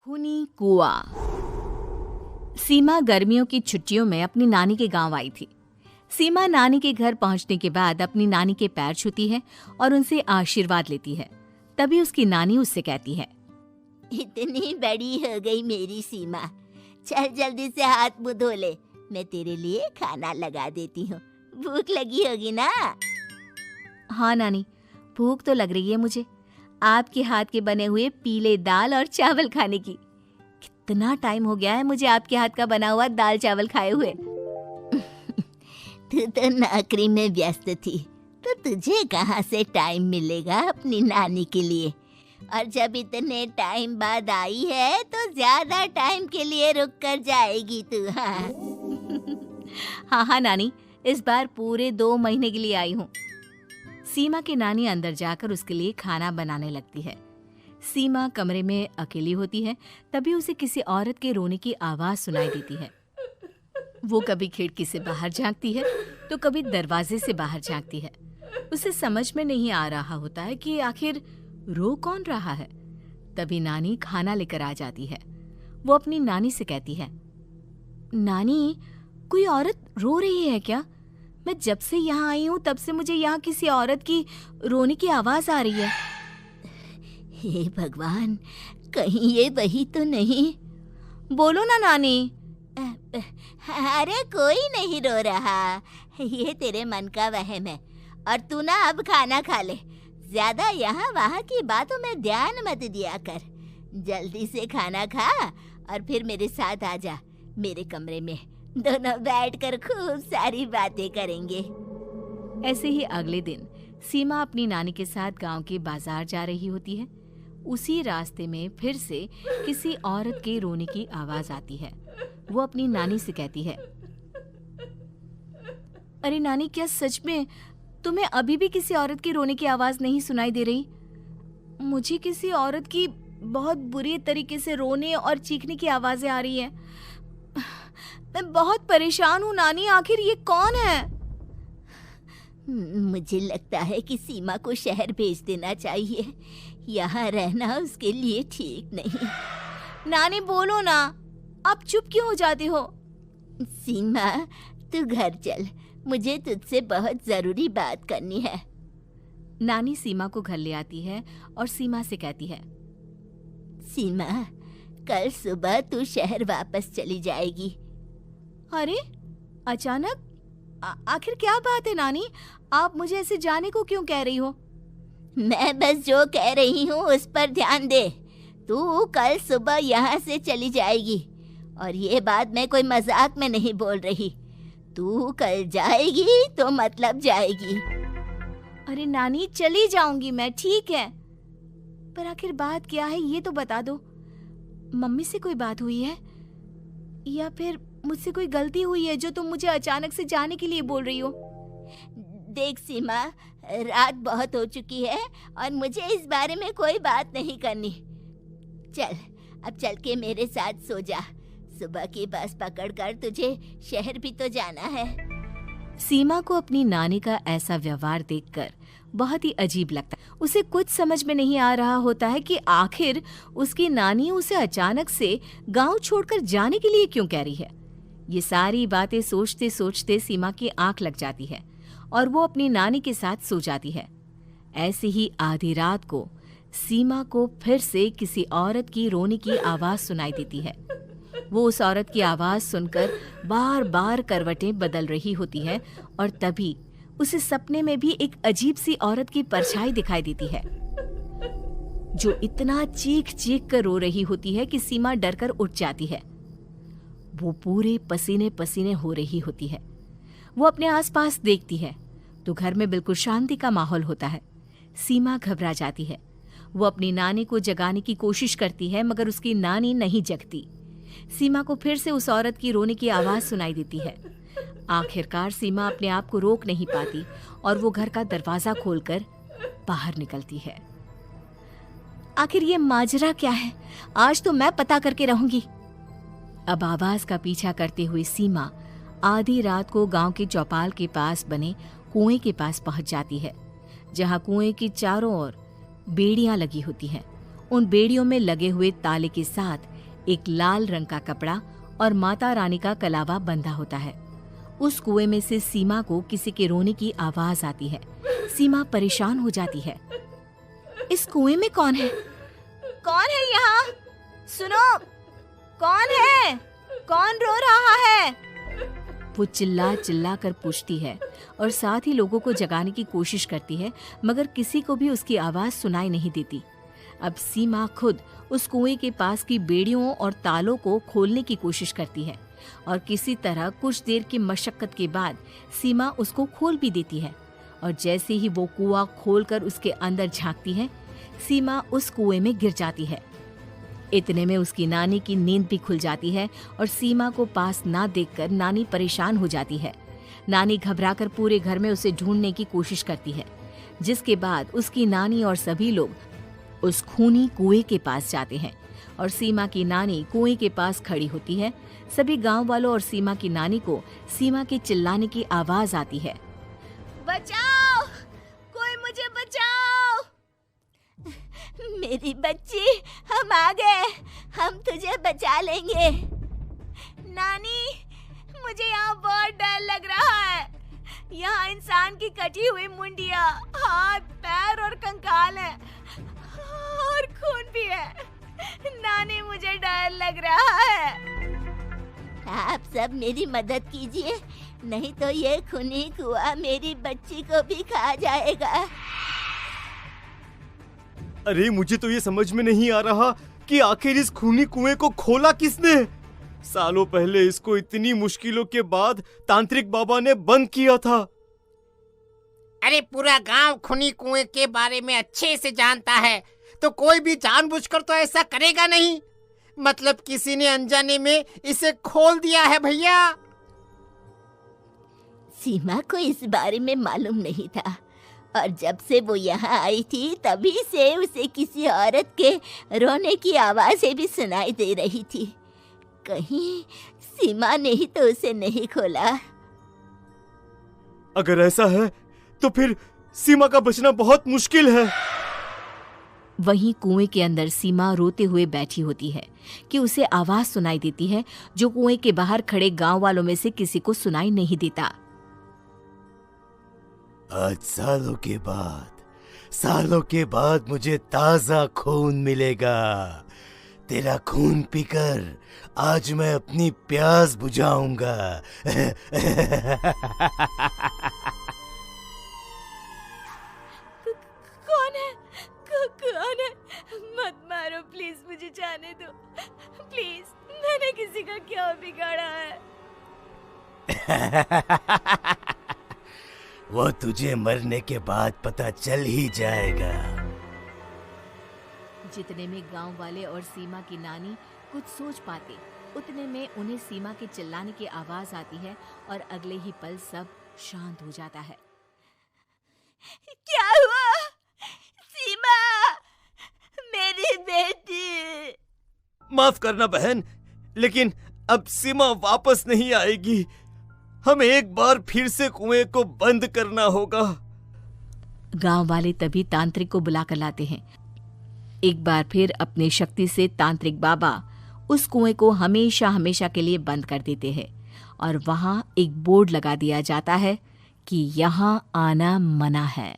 खूनी कुआ। सीमा गर्मियों की छुट्टियों में अपनी नानी के गांव आई थी। सीमा नानी के घर पहुंचने के बाद अपनी नानी के पैर छूती है और उनसे आशीर्वाद लेती है। तभी उसकी नानी उससे कहती है, इतनी बड़ी हो गई मेरी सीमा, चल जल्दी से हाथ मुंह धो ले, मैं तेरे लिए खाना लगा देती हूँ। भूख लगी होगी ना? हाँ नानी, भूख तो लग रही है मुझे, आपके हाथ के बने हुए पीले दाल और चावल खाने की। कितना टाइम हो गया है मुझे आपके हाथ का बना हुआ दाल चावल खाए हुए। तू तो नौकरी में व्यस्त थी, तो तुझे कहाँ से टाइम मिलेगा अपनी नानी के लिए? और जब इतने टाइम बाद आई है तो ज्यादा टाइम के लिए रुक कर जाएगी तू। हाँ नानी, इस बार पूरे 2 महीने के लिए आई हूँ। सीमा की नानी अंदर जाकर उसके लिए खाना बनाने लगती है। सीमा कमरे में अकेली होती है, तभी उसे किसी औरत के रोने की आवाज सुनाई देती है। वो कभी खिड़की से बाहर झांकती है तो कभी दरवाजे से बाहर झांकती है। उसे समझ में नहीं आ रहा होता है कि आखिर रो कौन रहा है। तभी नानी खाना लेकर आ जाती है। वो अपनी नानी से कहती है, नानी, कोई औरत रो रही है क्या? मैं जब से यहाँ आई हूँ तब से मुझे यहाँ किसी औरत की रोने की आवाज आ रही है। हे भगवान, कहीं ये वही तो नहीं? बोलो ना नानी। अरे कोई नहीं रो रहा, ये तेरे मन का वहम है। और तू ना अब खाना खा ले, ज्यादा यहाँ वहाँ की बातों में ध्यान मत दिया कर। जल्दी से खाना खा और फिर मेरे साथ आ जा मेरे कमरे में, दोनों बैठकर खूब सारी बातें करेंगे। ऐसे ही अगले दिन सीमा अपनी नानी के साथ गांव के बाजार जा रही होती है। उसी रास्ते में फिर से किसी औरत के रोने की आवाज आती है। वो अपनी नानी से कहती है, अरे नानी, क्या सच में तुम्हें अभी भी किसी औरत की रोने की आवाज नहीं सुनाई दे रही? मुझे किसी औरत की बहुत बुरी तरीके से रोने और चीखने की आवाजें आ रही है। मैं बहुत परेशान हूँ नानी, आखिर ये कौन है? मुझे लगता है कि सीमा को शहर भेज देना चाहिए, यहाँ रहना उसके लिए ठीक नहीं। नानी बोलो ना, आप चुप क्यों हो जाती हो? सीमा, तू घर चल, मुझे तुझसे बहुत जरूरी बात करनी है। नानी सीमा को घर ले आती है और सीमा से कहती है, सीमा, कल सुबह तू शहर वापस चली जाएगी। अरे अचानक? आखिर क्या बात है नानी, आप मुझे ऐसे जाने को क्यों कह रही हो? मैं बस जो कह रही हूँ उस पर ध्यान दे। तू कल सुबह यहाँ से चली जाएगी, और ये बात मैं कोई मजाक में नहीं बोल रही। तू कल जाएगी तो मतलब जाएगी। अरे नानी, चली जाऊंगी मैं, ठीक है, पर आखिर बात क्या है ये तो बता दो। मम्मी से कोई बात हुई है या फिर मुझसे कोई गलती हुई है जो तुम मुझे अचानक से जाने के लिए बोल रही हो? देख सीमा, रात बहुत हो चुकी है और मुझे इस बारे में कोई बात नहीं करनी। चल, अब चल के मेरे साथ सो जा। सुबह की बस पकड़कर तुझे शहर भी तो जाना है। सीमा को अपनी नानी का ऐसा व्यवहार देखकर बहुत ही अजीब लगता है। उसे कुछ समझ में नहीं आ रहा होता है कि आखिर उसकी नानी उसे अचानक से गांव छोड़कर जाने के लिए क्यों कह रही है। ये सारी बातें सोचते सोचते सीमा की आंख लग जाती है और वो अपनी नानी के साथ सो जाती है। ऐसे ही आधी रात को सीमा को फिर से किसी औरत की रोने की आवाज सुनाई देती है। वो उस औरत की आवाज सुनकर बार बार करवटें बदल रही होती है और तभी उसे सपने में भी एक अजीब सी औरत की परछाई दिखाई देती है, जो इतना चीख चीख कर रो रही होती है कि सीमा डरकर उठ जाती है। वो पूरे पसीने पसीने हो रही होती है। वो अपने आसपास देखती है तो घर में बिल्कुल शांति का माहौल होता है। सीमा घबरा जाती है। वो अपनी नानी को जगाने की कोशिश करती है, मगर उसकी नानी नहीं जगती। सीमा को फिर से उस औरत की रोने की आवाज सुनाई देती है। आखिरकार सीमा अपने आप को रोक नहीं पाती और वो घर का दरवाजा खोलकर बाहर निकलती है। आखिर ये माजरा क्या है? आज तो मैं पता करके रहूंगी। अब आवाज का पीछा करते हुए सीमा आधी रात को गांव के चौपाल के पास बने कुएं के पास पहुंच जाती है, जहां कुएं की चारों ओर बेड़ियां लगी होती हैं। उन बेड़ियों में लगे हुए ताले के साथ एक लाल रंग का कपड़ा और माता रानी का कलावा बंधा होता है। उस कुएं में से सीमा को किसी के रोने की आवाज आती है। सीमा परेशान हो जाती है। इस कुएं में कौन है? कौन है यहाँ? सुनो, कौन है? कौन रो रहा है? वो चिल्ला चिल्ला कर पूछती है और साथ ही लोगों को जगाने की कोशिश करती है, मगर किसी को भी उसकी आवाज सुनाई नहीं देती। अब सीमा खुद उस कुएं के पास की बेड़ियों और तालों को खोलने की कोशिश करती है और किसी तरह कुछ देर की मशक्कत के बाद सीमा उसको खोल भी देती है। और जैसे ही वो कुआं खोलकर उसके अंदर झांकती है, सीमा उस कुएं में गिर जाती है। इतने में उसकी नानी की नींद भी खुल जाती है और सीमा को पास ना देखकर नानी परेशान हो जाती है। नानी घबराकर पूरे घर में उसे ढूंढने की कोशिश करती है, जिसके बाद उसकी नानी और सभी लोग उस खूनी कुएं के पास जाते हैं और सीमा की नानी कुएं के पास खड़ी होती है। सभी गांव वालों और सीमा की नानी को सीमा के चिल्लाने की आवाज आती है। बचाओ, कोई मुझे बचाओ। मेरी बच्ची, हम आ गए, हम तुझे बचा लेंगे। नानी, मुझे यहाँ बहुत डर लग रहा है। यहाँ इंसान की कटी हुई मुंडिया, हाथ, पैर और कंकाल है और खून भी है। नानी, मुझे डर लग रहा है। आप सब मेरी मदद कीजिए, नहीं तो ये खूनी कुआं मेरी बच्ची को भी खा जाएगा। अरे मुझे तो ये समझ में नहीं आ रहा कि आखिर इस खूनी कुएं को खोला किसने। सालों पहले इसको इतनी मुश्किलों के बाद तांत्रिक बाबा ने बंद किया था। अरे पूरा गांव खूनी कुएं के बारे में अच्छे से जानता है, तो कोई भी जानबूझकर तो ऐसा करेगा नहीं। मतलब किसी ने अनजाने में इसे खोल दिया है भैया। सीमा को इस बारे में मालूम नहीं था और जब से वो यहाँ आई थी तभी से उसे किसी औरत के रोने की आवाज़ें भी सुनाई दे रही थी। कहीं सीमा ने ही तो उसे नहीं खोला। अगर ऐसा है तो फिर सीमा का बचना बहुत मुश्किल है। वहीं कुएं के अंदर सीमा रोते हुए बैठी होती है कि उसे आवाज सुनाई देती है जो कुएं के बाहर खड़े गांव वालों में से किसी को सुनाई नहीं देता। आज सालों के बाद मुझे ताजा खून मिलेगा। तेरा खून पीकर आज मैं अपनी प्यास बुझाऊंगा। कौन है? मत मारो प्लीज, मुझे जाने दो प्लीज। मैंने किसी का क्या बिगाड़ा है? वो तुझे मरने के बाद पता चल ही जाएगा। जितने में गांव वाले और सीमा की नानी कुछ सोच पाते, उतने में उन्हें सीमा के चिल्लाने की आवाज आती है और अगले ही पल सब शांत हो जाता है। क्या हुआ? सीमा, मेरी बेटी। माफ करना बहन, लेकिन अब सीमा वापस नहीं आएगी। हमें एक बार फिर से कुएं को बंद करना होगा। गांव वाले तभी तांत्रिक को बुला कर लाते हैं। एक बार फिर अपनी शक्ति से तांत्रिक बाबा उस कुएं को हमेशा हमेशा के लिए बंद कर देते हैं और वहां एक बोर्ड लगा दिया जाता है कि यहाँ आना मना है।